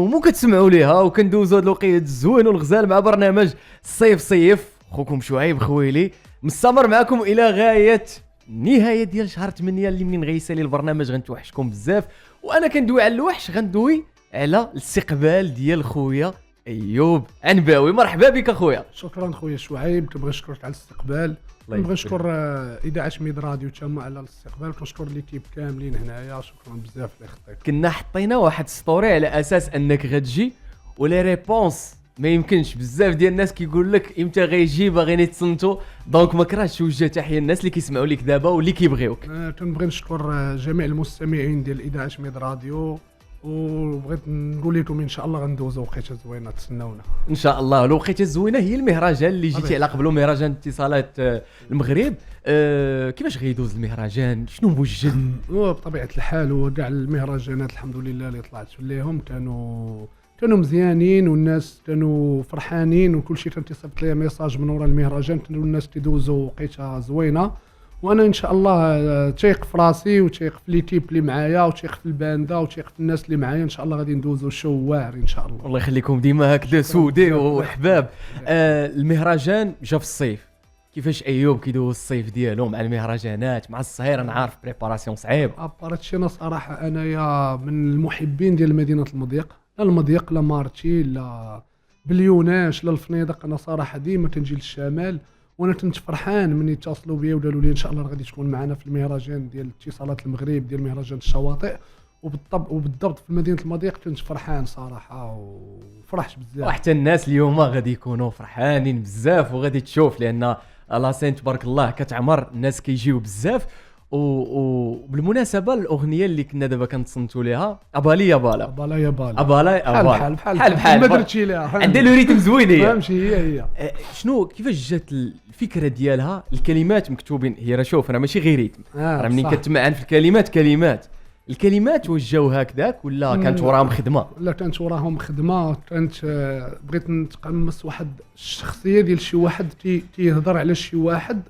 نتوما كتسمعوا ليها وكندوزوا هاد الوقيته الزوين والغزال مع برنامج صيف. خوكم شعيب خويلي مستمر معكم الى غايه النهايه ديال شهر 8 اللي منين غيسالي البرنامج غنتوحشكم بزاف. وانا كندوي على الوحش غندوي على الاستقبال ديال خويا ايوب عنباوي. مرحبا بك اخويا. شكرا خويا شعيب، كنبغي نشكرك على الاستقبال، كنبغي نشكر اذاعه ميد راديو تما على الاستقبال، كنشكر ليكيب كاملين هنايا، شكرا بزاف الله يخطيك. كنا حطينا واحد ستوري على اساس انك غتجي ولا ريبونس ما يمكنش. بزاف ديال الناس كيقول لك امتى غيجي باغيين يتصنتوا، دونك ما كرهتش توجه تحيه الناس اللي كيسمعوا لك دابا واللي كيبغيوك. كنبغي نشكر جميع المستمعين ديال اذاعه ميد راديو، وبغيت نقول لكم ان شاء الله غندوزو وقيته زوينه، تسناونا ان شاء الله. الوقيته الزوينه هي المهرجان اللي جيتي على قبله، مهرجان اتصالات المغرب. كيفاش غيدوز المهرجان؟ شنو موجد؟ بطبيعه الحال وكاع المهرجانات الحمد لله اللي طلعت ليهم كانوا مزيانين، والناس كانوا فرحانين، وكل شيء تنتصبت ليه ميساج من وراء المهرجان، كانوا الناس كيدوزوا وقيته زوينه. وانا ان شاء الله تيق في راسي وتيق في ليكيب اللي معايا وتيق في الباندا وتيق في الناس اللي معايا، ان شاء الله غادي ندوزو شو واعر ان شاء الله. الله يخليكم ديما هكذا سودي وحباب. المهرجان جا في الصيف، كيفاش ايوب كيدوز الصيف ديالو مع المهرجانات مع الصهير؟ انا عارف بريباراسيون صعيب. اباراتشي انا صراحه انايا من المحبين ديال مدينه المضيق، لا المضيق لا مارتي لا بليوناش لا الفنيدق. انا صراحه ديما كنجي للشمال، وانا كنت فرحان من يتصلوا بيا وقالوا لي ان شاء الله غادي تكون معنا في المهرجان ديال اتصالات المغرب ديال مهرجان الشواطئ، وبالضبط في مدينه المضيق. كنت فرحان صراحه وفرحت بزاف، وحتى الناس اليوم غادي يكونوا فرحانين بزاف وغادي تشوف، لان لاسين تبارك الله كتعمر، الناس كيجيو بزاف. وبالمناسبه الاغنيه اللي كنا دابا كنتصنتوا ليها ابالي يا بالا بحال ما درتش ليها، عندها لو ريتم زوين، هي فهمتي هي شنو كيفاش جات الفكره ديالها؟ الكلمات مكتوبين، هي راه شوف راه ماشي غير ريتم، راه منين كتمعن في الكلمات وجاو هكذاك ولا كانت وراهم خدمه؟ لا كانت وراهم خدمه. كانت بغيت نتقمص واحد الشخصيه ديال شي واحد تيهضر على شي واحد،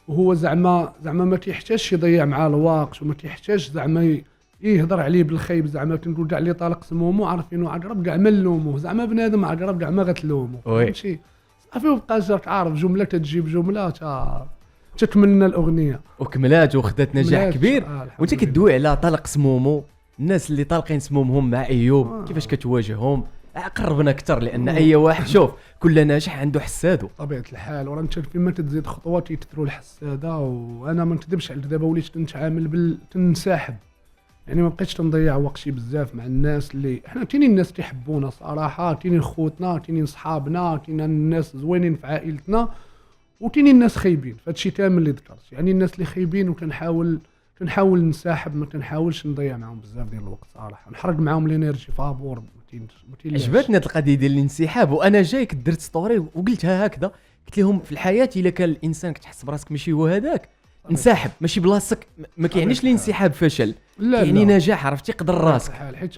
وهو زعما ما تيحتاجش يضيع معاه الوقت، وما تيحتاج زعما يهضر عليه بالخيب. زعما كنقول كاع اللي طالق سمومو عارفينو عقرب كاع ما نلوموه، زعما بنادم عقرب كاع ما غتلومو، فهمتي؟ صافي وبقى جات عارف جمله تجيب جمله تكملنا الاغنيه وكملات وخدات نجاح كبير. وانت كدوي على طلق سمومو، الناس اللي طالقين سمومهم مع ايوب كيفاش كتواجههم؟ قربنا اكثر، لان اي واحد شوف كل ناجح عنده حسادو طبيعه الحال، وراه انت فيما تزيد خطوات يكثروا الحساده. وانا ما نكذبش عليك، دابا وليت كنتعامل تنسحب، يعني ما بقيتش تنضيع وقتي بزاف مع الناس اللي حنا كاينين الناس تيحبونا صراحه، كاينين خوتنا، كاينين صحابنا، كاينين الناس زوينين في عائلتنا، وكاينين الناس خايبين. فهادشي كامل اللي ذكرت، يعني الناس اللي خايبين وكنحاول نساحب، ما كنحاولش نضيع معاهم بزاف ديال الوقت صراحه، نحرق معاهم الانرجي فابور. عجبتني هاد القضيه ديال الانسحاب. وانا جايك درت ستوري وقلتها هكذا، قلت لهم في الحياه الا كان الانسان كتحس براسك ماشي هو هذاك انسحب، ماشي بلاصتك. ما كيعنيش الانسحاب فشل، يعني نجاح، عرفتي قدر راسك. حيت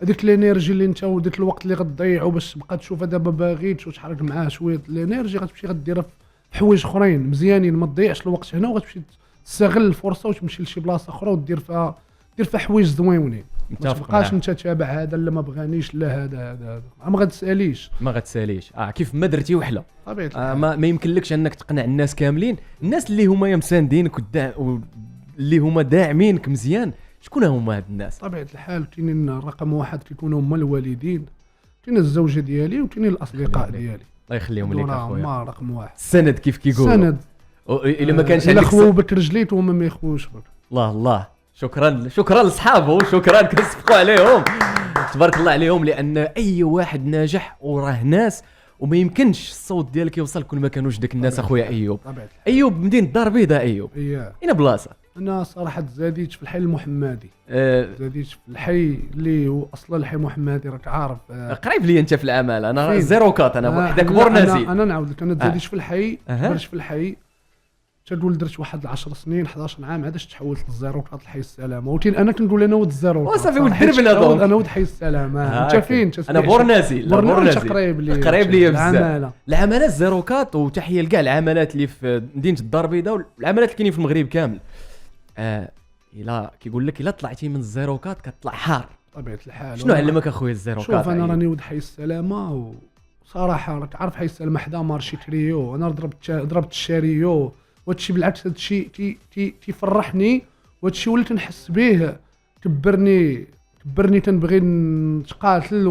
هذيك الانرجي اللي انت وديك الوقت اللي غتضيعو باش تبقى تشوف دابا باغي تحرك معاه شويه الانرجي، غتمشي غديرها في حوايج اخرين مزيانين. ما تضيعش الوقت هنا، وغتمشي تستغل الفرصه وتمشي لشي بلاصه اخرى ودير فيها حوايج زوينين. ما تبقاش انت تابع هذا لا ما بغانيش، لا هذا ما غتساليش كيف ما درتي وحله طبيعي. ما يمكنلكش انك تقنع الناس كاملين. الناس اللي هما مساندينك واللي هما داعمينك مزيان، شكون هما هاد الناس؟ طبيعه الحال كاينين رقم واحد كيكونوا هما الوالدين، كاين الزوجه ديالي، وكاينين الاصدقاء ديالي، الله يخليهم لك اخويا. هما رقم واحد، السند كيف كيقولوا. سند الا ما كانش عندك خو بك رجليت وهما ما يخوش بك. الله شكرا لصحابه، شكرا كنصفقوا عليهم تبارك الله عليهم، لان اي واحد ناجح وراه ناس، وما يمكنش الصوت ديالك يوصل كل ما كانوش داك الناس. اخويا ايوب مدينه الدار البيضاء. ايوب اين بلاصه؟ انا صراحه زاديت في الحي المحمدي. زاديت في الحي اللي هو اصلا الحي المحمدي، راك عارف قريب لي انت في العمل. انا زيروكات، انا حداك بورنازي. انا نعاود لك، انا زاديت في الحي، درت في الحي تقول درت واحد 10 سنين 11 عام عادش تحولت للزيروكات الحي السلامه. وتين انا كنقول انا ود الزيروكات وصافي ودربنا دونك. انا ود حي السلامه. انت فين؟ انا بورنازي قريب لي بزاف. العمالات زيروكات، وتحيه لكاع العمالات اللي في مدينه الدار البيضاء والعمالات اللي كاينين في المغرب كامل. الا كيقول لك الا طلعتي من الزيروكات كتطلع حار، بطبيعه الحال. شنو علمك اخويا الزيرو شوف انا راني ولد حي السلامه، وصراحه راك عارف حي السلامه حدا مارشي تريو، انا ضربت الشاريو، وهادشي بالعكس هادشي تيفرحني، وهادشي وليت نحس به كبرني تنبغي نتقاتل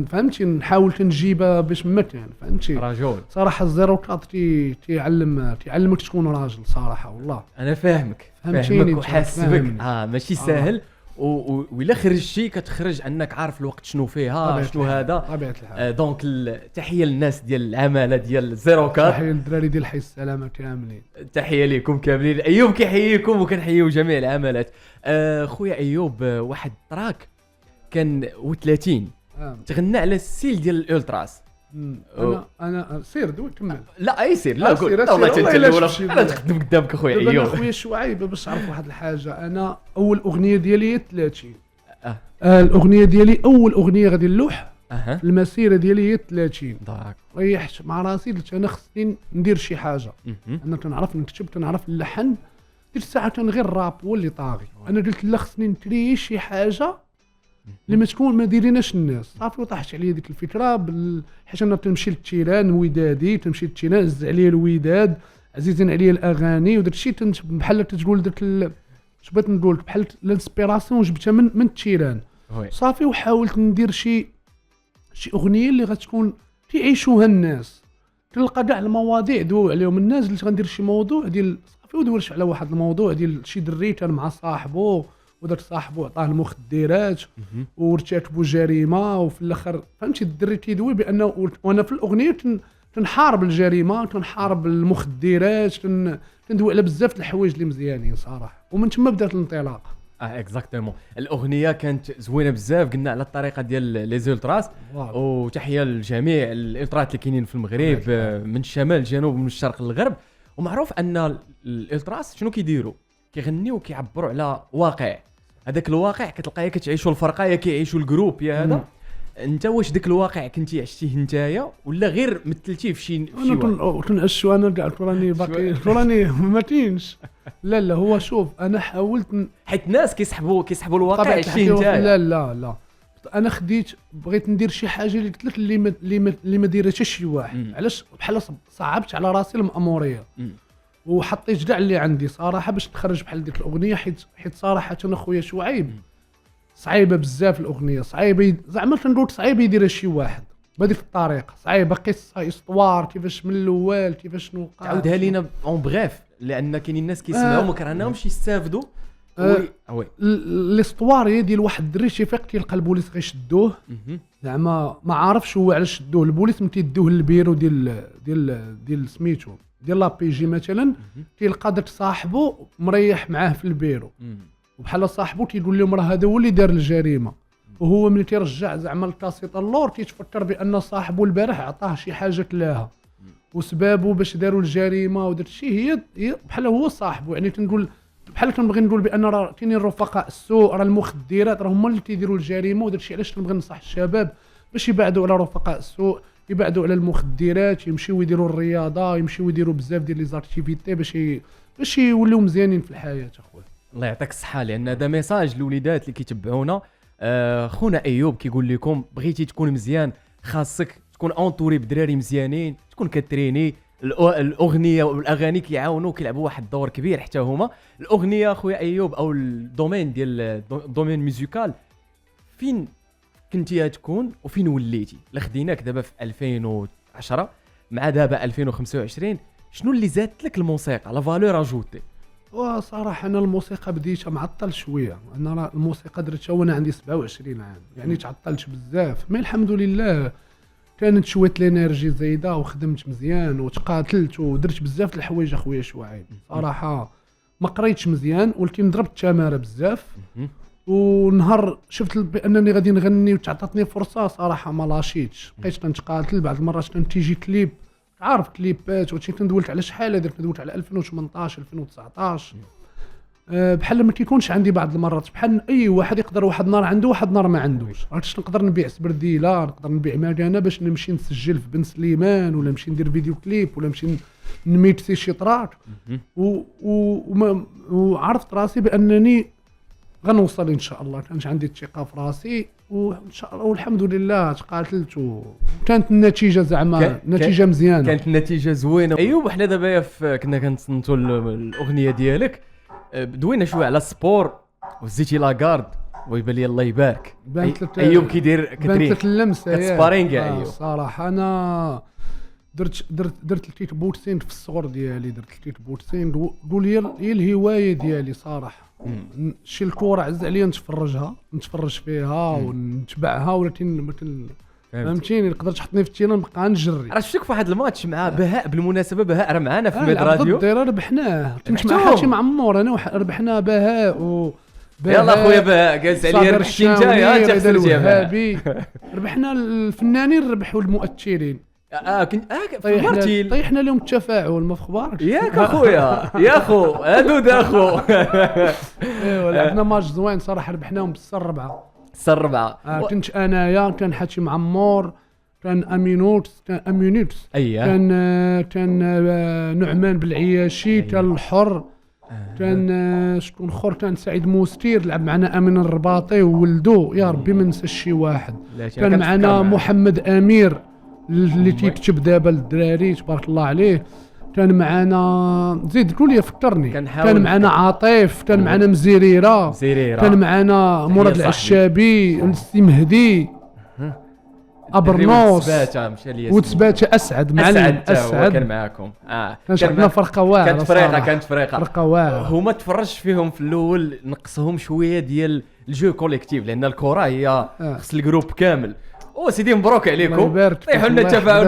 فهمتي، نحاول تنجيبها باش مت يعني فهمتي رجل. صراحه الزيرو كات تيعلمك تكون راجل صراحه والله. انا فاهمك وحاسس بك. ماشي ساهل. وإلا خرجتي كتخرج انك عارف الوقت شنو فيها شنو هذا طبيعه الحال. دونك تحيه للناس ديال العماله ديال زيرو كات، تحيه للدراري ديال حي السلامه كاملين، تحيه ليكم كاملين. ايوب كيحييكم وكنحييو جميع العمالات. خويا ايوب، واحد تراك كان و30 تغنى على السيل ديال الالتراس. انا سير دوي كمل. لا اي سير، لا قول والله تنتلولا انا نخدم قدامك اخويا ايوب. انا خويا شوعيب باش تعرف واحد الحاجه، انا اول اغنيه ديالي 30 الاغنيه ديالي اول اغنيه غادي نلوح المسيره ديالي 30 ريحت مع راسي قلت انا خصني ندير شي حاجه. انا تنعرف نكتب تنعرف نلحن، ديك الساعه غير الراب هو اللي طاغي. انا قلت لا خصني نتري شي حاجه اللي ما تكون ما دايريناش الناس صافي. وطاحت عليا ديك الفكره حيت انا تنمشي للتيران ودادي، تمشي للتيران زز عليا الوداد عزيزين عليا الاغاني، وداك الشيء بحال تقول درت اش بغيت نقول بحال الانسبيراسيون جبتها من التيران صافي. وحاولت ندير شي اغنيه اللي غتكون تعيشوها الناس، تلقى كاع المواضيع دو عليهم الناس. اللي غندير شي موضوع ديال صافي ودورش على واحد الموضوع ديال شي دري كان مع صاحبه، وداك صاحبو عطاه المخدرات وارتكبوا جريمه، وفي الاخر فهمتي الدري تيدوي بانه وانا في الاغنيه تنحارب الجريمه، تنحارب المخدرات، تندوي على بزاف د الحوايج اللي مزيانين صراحه. ومن تما بدات الانطلاقه. اكزاكتومون. الاغنيه كانت زوينه بزاف، قلنا على الطريقه ديال لي زولتراس. وتحيه لجميع الالترات اللي كاينين في المغرب من الشمال الجنوب ومن الشرق للغرب. ومعروف ان الالتراس شنو كيديروا، كيغنيو وكيعبروا على واقع. هذاك الواقع كتلقاها كتعيشوا الفرقه يا كيعيشوا الجروب يا هذا. انت واش داك الواقع كنتي عشتيه نتايا ولا غير مثلتيه في شي انا كنعشوا انا كاع راني باقي ما تينش. لا هو شوف انا حاولت حيت الناس كيسحبوا الواقع عشتيه نتايا. لا انا بغيت ندير شي حاجه اللي قلت لك اللي ما دايرهاش شي واحد. علاش بحال صعبت على راسي المأموريه وحطيت كاع اللي عندي صراحه باش نخرج بحال ديك الاغنيه. حيت صراحه انا خويا شعيب صعيبه بزاف الاغنيه، صعيبه زعما تنقول صعيبه يديرها شي واحد بهذيك الطريقه، صعيبه قصه اسطوار كيفاش من الاول كيفاش شنو عاودها لينا اون بغيف، لان كاينين الناس كيسمعوا ما كرهناهمش يستافدوا. وي الاسطواريه ديال واحد الدري تيفيق تيلقى البوليس غيشدوه، زعما ما عارفش هو علاش شدوه. البوليس ملي تيدوه للبيرو ديال سميتو ديال لابيجي مثلا، تيلقى داك صاحبو مريح معاه في البيرو، وبحال صاحبو تيقول لهم راه هذا هو اللي دار الجريمه. وهو ملي تيرجع زعما الكاسيط اللور تيتفكر بان صاحبو البارح عطاه شي حاجه كلاها وسبابو باش داروا الجريمه، وداك الشيء هي بحال هو صاحبو. يعني تنقول بحال كنبغي نقول بان راه كاينين الرفقاء السوء، راه المخدرات راه هما اللي تيديروا الجريمه. وداك الشيء علاش كنبغي ننصح الشباب باش يبعدوا على رفقاء السوء، يبعدوا على المخدرات، يمشيو يديروا الرياضه، يمشيو يديروا بزاف ديال لي زاكتيفيتي باش يوليو مزيانين في الحياه اخويا. الله يعطيك الصحه، لان هذا ميساج للوليدات اللي كيتبعونا. خونا ايوب كيقول لكم بغيتي تكون مزيان خاصك تكون اونطوري بدراري مزيانين، تكون كتريني. الاغنيه والاغاني كيعاونوا كيلعبوا واحد الدور كبير حتى هما. الاغنيه خويا ايوب او الدومين ديال الدومين ميوزيكال فين كنتي تكون وفين وليتي؟ لخديناك دابا في 2010 مع دابا 2025، شنو اللي زادت لك الموسيقى لا فالور اجوتي؟ وصراحه انا الموسيقى بديتها معطل شويه. انا الموسيقى درتها وانا عندي 27 عام، يعني تعطلت بزاف. مي الحمد لله كانت شويه الانرجي زايده وخدمت مزيان وتقاتلت ودرت بزاف د الحوايج اخويا شوعيب. صراحه ما قريتش مزيان ولكن ضربت تماره بزاف. ونهار شفت بانني غادي نغني وتعطاتني فرصه صراحه ما لاشيتش، بقيت كنتقاتل. بعض المرات تيجي كليب، عارف كليبات وشي تندولت على شحال هذاك، تندولت على 2018 2019. بحال ما كيكونش عندي بعض المرات، بحال اي واحد يقدر واحد النهار عنده واحد النهار ما عندوش. عرفتش نقدر نبيع سبرديله، نقدر نبيع مكانه باش نمشي نسجل في بن سليمان، ولا نمشي ندير فيديو كليب، ولا نمشي نميتسي شي طراك. وعرفت راسي بانني غنوصل ان شاء الله. كانش عندي الثقه في راسي وان شاء الله والحمد لله تقاتلت وكانت النتيجه زعما نتيجه مزيانه. كانت النتيجه زوينه. ايوب حنا دابا كنا كنتصنتوا الاغنيه ديالك، دوينا شويه على السبور وزيتي لاكارد ويبان لي الله يبارك. ايوب كيدير بانت اللمسه كتسبارينغ يا ايوب. صراحه انا درت الكيك بوكسين في الصغر ديالي، درت الكيك بوكسين قول هي الهوايه ديالي صراحه. شي الكره عز عليا نتفرج فيها ونتبعها، ولكن فهمتيني نقدر تحطني في التيران نبقى نجري. راه شفتك في واحد الماتش مع بهاء بالمناسبه، بهاء راه معنا في ميد راديو ربحناه، كنت مع حاتم معمور انا ربحنا بهاء يلا خويا بهاء جالس عليا ربحتي انت خسرتي بهاء. ربحنا الفنانين ربحوا المؤثرين. طيحنا لهم التفاعل ما في اخبارك ياك اخويا يا خو هادو اخو. ايوا لعبنا ماتش زوين صراحه، ربحناهم بالسر 4. كنت انايا، كان حاتم معمور، كان امينوت كان نعمان بالعياشي، كان الحر، كان شكون اخر، كان سعيد موستير لعب معنا، امين الرباطي وولدو، يا ربي ما ننسى شي واحد. كان معنا محمد امير اللي تيكتب دابا للدراري تبارك الله عليه. كان معنا زيد قول لي فكرني، كان معنا عاطف، كان معنا مزيريره، كان معنا مراد العشابي، السي مهدي، ابرنوس وتبات اسعد معلم اسعد كان معاكم. كان فرقه واعره، كانت فرقه واعره. هما تفرجت فيهم في الاول نقصهم شويه ديال الجو كوليكتيف، لان الكره هي خص الجروب كامل. سيدي مبروك عليكم، طيحوا لنا التفاعل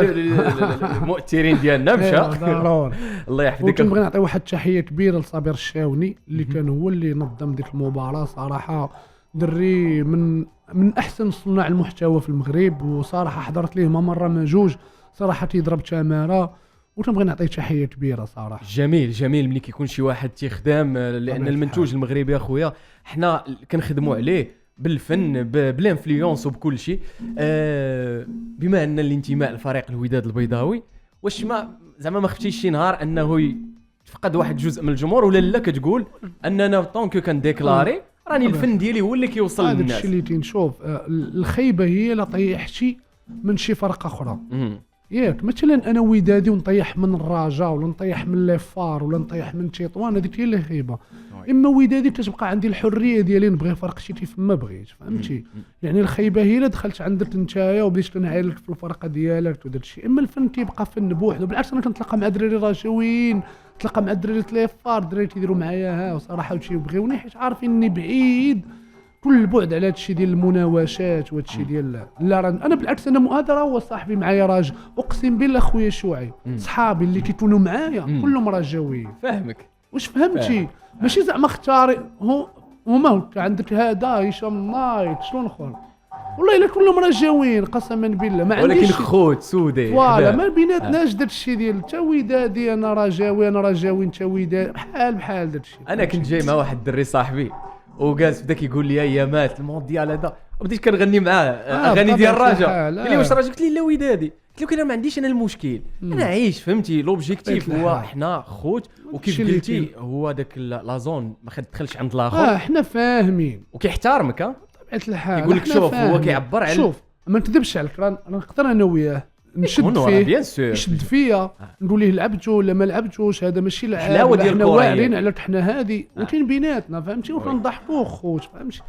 المؤثرين ديالنا مشى ضروري. الله يحفظك. وكنبغي نعطي واحد التحيه كبيره لصابر الشاوني اللي كان هو اللي نظم ديك المباراه. صراحه دري من احسن صناع المحتوى في المغرب، وصراحه حضرت ليه ما مره ما جوج، صراحه تيضرب تماره، وتنبغي نعطيه تحيه كبيره صراحه. جميل ملي كيكون شي واحد تيخدم، لان المنتوج المغربي اخويا حنا كنخدموا عليه بالفن بالانفلونس وبكل شيء. بما ان الانتماء لفريق الوداد البيضاوي، واش ما زعما ما خفتيش شي نهار انه يفقد واحد جزء من الجمهور، ولا لا كتقول اننا طونكو كنديكلاري راني الفن ديالي هو اللي كيوصل للناس؟ هذا الشيء اللي تنشوف. الخيبه هي لا طيحتي من شي فرقه اخرى. ياك مثلا انا ودادي ونطيح من الرجاء ولا نطيح من ليفار ولا نطيح من تطوان، هذيك هي اللي خيبه. اما ودادي كتبقى عندي الحريه ديالي نبغي فرق شتي فما بغيت، فهمتي؟ يعني الخيبه هي الا دخلت عندك نتايا وبديت كنعاير لك في الفرقه ديالك وداك الشيء. اما الفن كيبقى فن بوحدو. بالعكس انا كنتلاقى مع دراري رجاويين، نتلاقى مع دراري ليفار، دراري تيديروا معايا وصراحه وشي يبغيوني حيت عارفيني بعيد كل البعد على هادشي ديال المناوشات وهادشي ديال لا. انا بالعكس انا هذا راه هو صاحبي معايا راجل، اقسم بالله خويا شعيب صحابي اللي كيكونوا معايا كلهم رجاويين. فاهمك واش فهمتي؟ ماشي زعما اختاري هما عندك هذا هشام نايت شلون اخر، والله الا كلهم رجاويين قسما بالله. ما عنديش ولكن خوت سودي فوالا ما بيناتناش داك الشيء ديال تا ودادي انا رجاوي انت ودادي بحال داك الشيء. انا كنت جاي مع واحد الدري صاحبي وجالس بدا كيقول لي يا مات المونديال هذا، وبديت كنغني معاه اغاني ديال الرجاء. قال لي واش راجل؟ قلت لي لا ودادي. قلت له انا ما عنديش انا المشكل، انا عايش فهمتي. لوبجيكتيف هو حنا خوت، وكيف قلتي هو داك لا زون ما كتدخلش عند الاخر. حنا فاهمين وكيحترمك بطبيعه الحال. يقول لك شوف هو كيعبر على شوف ما نكذبش عليك، انا نقدر انا وياه نشد فيه يشد فيا نقول ليه لعبتو ولا ما لعبتوش، هذا ماشي لعب. حنا واعرين على حنا هادي وكاين بيناتنا فهمتي، وكنضحكوا خوت فهمتي.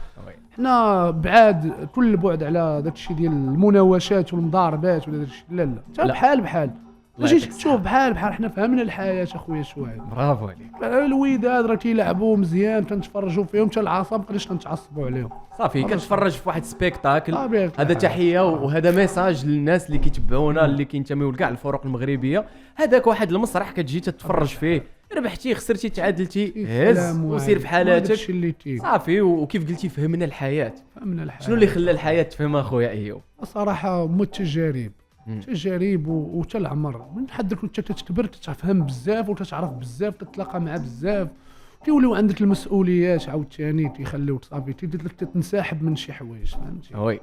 حنا بعاد كل البعد على داك الشيء ديال المناوشات والمضاربات ولا داك الشيء. لا حتى بحال ماشي تشوف بحال حنا فهمنا الحياه اخويا شويه. برافو عليك. الوداد راه كيلعبوا مزيان كنتفرجوا فيهم، حتى العصا مابقيناش كنتعصبوا عليهم صافي. كتفرج في واحد سبيكتاكل. هذا تحيه وهذا ميساج للناس اللي كيتبعونا اللي كينتميو لكاع الفرق المغربيه. هذاك واحد المسرح كتجي تتفرج فيه، ربحتي خسرتي تعادلتي هز وسير في حالاتك صافي. وكيف قلتي فهمنا الحياه. شنو اللي خلى الحياه تفهمها اخويا ايوب؟ صراحه التجارب وحتى العمر. من حد كنت تكبر تتفهم بزاف وتتعرف بزاف، تتلاقى مع بزاف تيوليو عندك المسؤوليات عاوتاني تيخليو صافي تنسحب من شي حوايج فهمتي. وي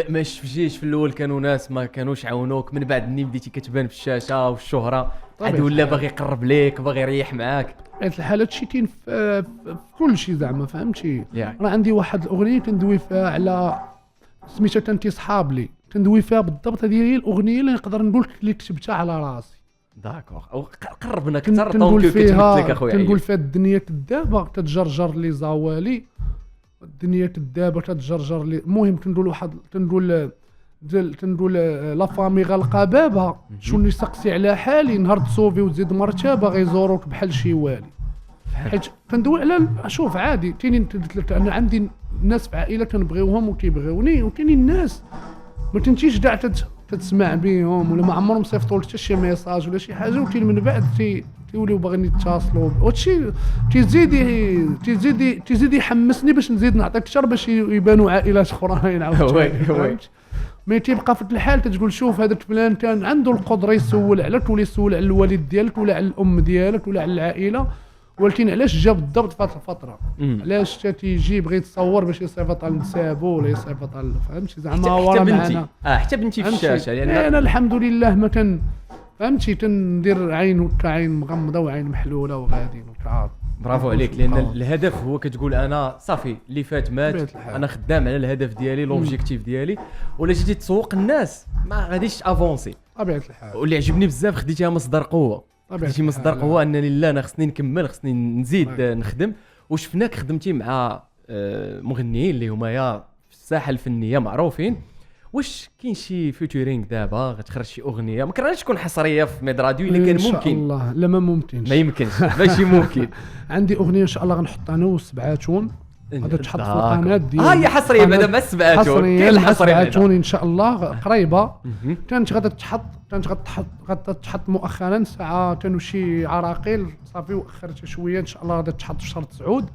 ما شفتيش في الاول كانوا ناس ما كانوش عاونوك، من بعد ملي بديتي كتبان في الشاشه والشهره عاد ولا باغي يقرب ليك باغي يريح معاك؟ بطبيعة الحال هادشي كاين في كل شيء زعما فهمتي. يعني. راه عندي واحد الاغنيه تندوي فيها على سميتها تنتي صحاب لي، تندوي فيها بالضبط. هذه هي الاغنيه اللي نقدر نقول لك اللي كتبتها على راسي. داكوغ او قربنا اكثر تنقول دونك كتبت لك فيها اخويا تنقول فيها الدنيا تدابا تتجرجر لي زوالي، الدنيا تدابا تتجرجر لي. المهم تنقول واحد تنقول لا فامي غلقه بابها شوني سقسي على حالي، نهار تصوفي وتزيد مرتبه غيزوروك بحال شي والي. حيت كندوي على شوف عادي تيني انا عندي ناس في عائله كنبغيوهم وكيبغيوني، وكاينين الناس ما تنتيش كاع تتسمع بهم ولا ما عمرهم صيفطوا لك حتى شي ميساج ولا شي حاجه، وتين من بعد تيوليو باغيين يتصلوا. وهادشي تيزيد يحمسني باش نزيد نعطيك اكثر باش يبانوا عائلات اخرين عاوتاني. مي تيبقى في الحال تتقول شوف هذا فلان كان عنده القدره يسول عليك ولا يسول على الوالد ديالك ولا على الام ديالك ولا على العائله، ولكن علاش جا بالضبط في هذه الفتره؟ علاش تيجي بغى يتصور باش يصيفط على نسابو ولا يصيفط على فهمتي زعما ورا معنا حتى بنتي في الشاشه لان انا الحمد لله ما فهمتي تندير عين عين مغمضه وعين محلوله وغاديين وتعاط. برافو عليك، لان الهدف هو كتقول انا صافي اللي فات مات، انا خدام على الهدف ديالي لوبجيكتيف ديالي، ولا جيتي تسوق الناس ما غاديش افونسي طبيعه الحال. واللي عجبني بزاف خديتيها مصدر قوه، خديتي مصدر قوه انني لا انا خصني نكمل خصني نزيد نخدم. وشفناك خدمتي مع مغنيين اللي هما يا في الساحه الفنيه معروفين. واش كاين شي فيوتورينغ دابا غتخرج شي اغنيه؟ ما كرهتش تكون حصريه في ميد راديو اللي كان ممكن؟ ان شاء الله لا ما ممكنش، ما يمكنش ماشي ممكن. عندي اغنيه ان شاء الله غنحطها انا والسبعاتون غادي تحط في القناه ديالي. هي حصريه بعدا ما السبعاتون، كاين السبعاتون ان شاء الله قريبه. كانت غادي تحط مؤخرا ساعه كانوا شي عراقيل صافي واخرتها شويه، ان شاء الله غادي تحط في شهر سعود.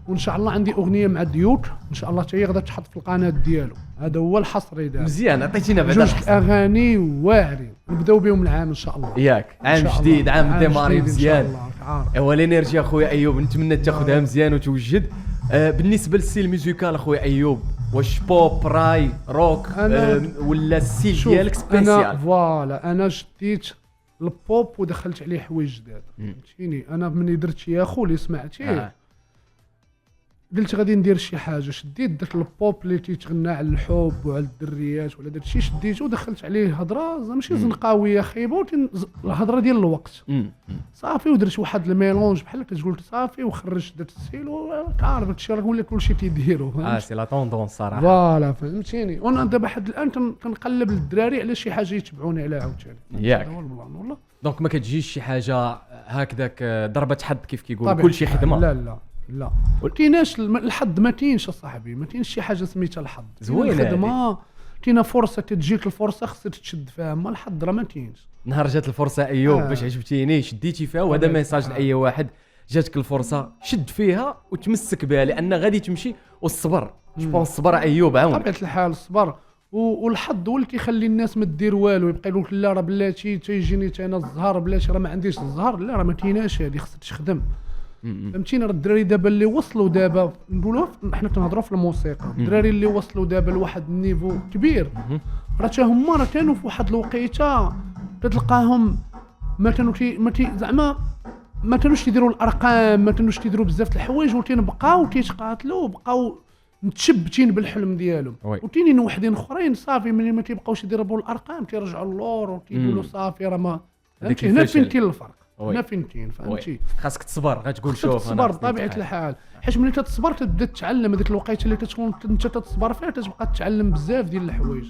وان شاء الله عندي اغنيه مع ديوت ان شاء الله حتى هي غادي تحط في القناه ديالو. هذا هو الحصري دابا. مزيان عطيتينا بعدا جوج اغاني واعرين نبداو بهم العام ان شاء الله. ياك عام جديد، عام ديماري مزيان. ايوا الانرجي اخويا ايوب نتمنى تاخذها مزيان وتوجد. بالنسبه للسيل الميوزيكال اخويا ايوب واش بوب راي روك ولا السيل ديالك سبيسيال؟ انا فوالا انا جديت البوب ودخلت عليه حوايج جداد فهمتيني. انا ملي درت يا خو اللي سمعتيه قلت غادي ندير شي حاجه، شديت درت البوب اللي تيتغنى على الحب وعلى الدريات ولا درت شي شديته ودخلت عليه هضره ماشي زنقاويه خايبه الهضره ديال الوقت صافي، ودرت واحد الميلونج بحال كتقول صافي وخرجت درت السيل وكعرف هادشي راه ولا كلشي تيديروا سي لا طوندونس صراحه فوالا فهمتيني. وانا دابا حد الان كنقلب للدراري على شي حاجه يتبعوني عليها عاوتاني ياك والله. دونك ما كتجيش شي حاجه هكذاك ضربه حد كيف كيقولوا كلشي خدمه؟ لا كايناش الحظ، ما كاينش اصاحبي، ما كاينش شي حاجه سميتها الحظ. زوينه الخدمه كاينه فرصه تجيك الفرصه خصك تشد فيها، اما الحظ راه ما كاينش. نهار جات الفرصه ايوب باش عجبتيني شديتي فيها، وهذا ميساج لاي واحد جاتك الفرصه شد فيها وتمسك بها لان غادي تمشي. والصبر جو الصبر ايوب عاون طبيعه الحال الصبر والحظ هو اللي كيخلي الناس ما دير والو، يبقى يقول لك لا راه بلاتي تيجيني انا الزهر بلاتي راه ما عنديش الزهر، لا راه ما كايناش هذه خصك تخدم فهمتيني. راه الدراري دابا اللي وصلوا دابا نقولوا حنا كنهضروا في الموسيقى، الدراري اللي وصلوا دابا لواحد النيفو كبير راه حتى هما راه كانوا في واحد الوقيته تلقاهم ما كانوا زعما ما كانوش يديروا الارقام، ما كانوش يديروا بزاف الحوايج، ولكن بقاو تيتقاتلوا بقاو متشبتين بالحلم ديالهم. وكاينين وحدين اخرين صافي ملي ما تيبقاوش يضربوا الارقام تيرجعوا اللور وتيقولوا صافي راه ما هنا فين كاين الفرق، هنا فين كاين فهمتي. خاصك تصبر غتقول شوف تصبر بطبيعه الحال، حيت ملي تتصبر تبدا تتعلم. هذيك الوقيته اللي تكون انت تتصبر فيها تتبقى تتعلم بزاف ديال الحوايج.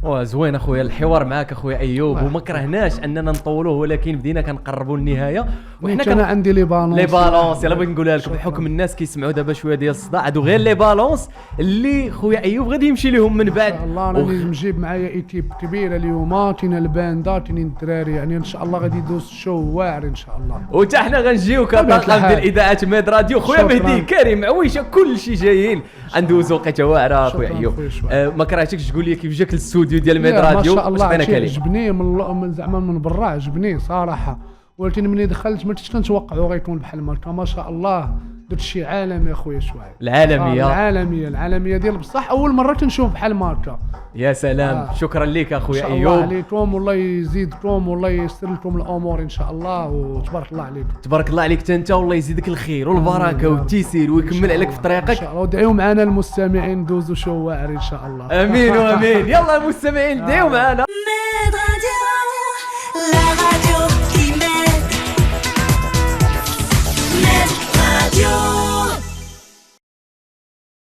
وي زوين اخويا الحوار معاك اخويا ايوب، وما كرهناش اننا نطولوه ولكن بدينا كنقربوا للنهايه. وحنا انا عندي لي بالونس يلا بغيت نقولها لكم بحكم الناس كيسمعوا دابا شويه ديال الصداع، هادو غير لي بالونس اللي خويا ايوب غادي يمشي لهم من بعد. ان شاء الله راني نجيب معايا ايتيب كبيره اليوم، تينا الباندا تينا الدراري، يعني ان شاء الله غادي يدوز الشو واعر ان شاء الله. وتا حنا غنجيو كطاقم ديال اذاعه ميد راديو خويا مهدي كريم عويشه كلشي جايين ندوزو وقيته واعره خويا ايوب. ما كرهتكش تقول لي كيف جاك الاستوديو ديال ميد راديو؟ ما شاء الله عجبني من زعما من برا عجبني صراحه، ولكن ملي دخلت ما كنتش كنتوقعوا غيكون بحال ماركا ما شاء الله. درت شي عالمي اخويا شويه العالميه العالميه ديال بصح اول مره كنشوف بحال ماركا. يا سلام شكرا لك اخويا ايوب. ان شاء الله ايوب عليكم والله يزيدكم والله ييسر لكم الامور ان شاء الله وتبارك الله عليكم. تبارك الله عليك انت والله يزيدك الخير والبركه والتيسير ويكمل عليك في ان طريقك. شاء الله ودعيو معنا المستمعين ندوزو شوارع ان شاء الله. امين وامين. يلا مستمعين دعيو معنا.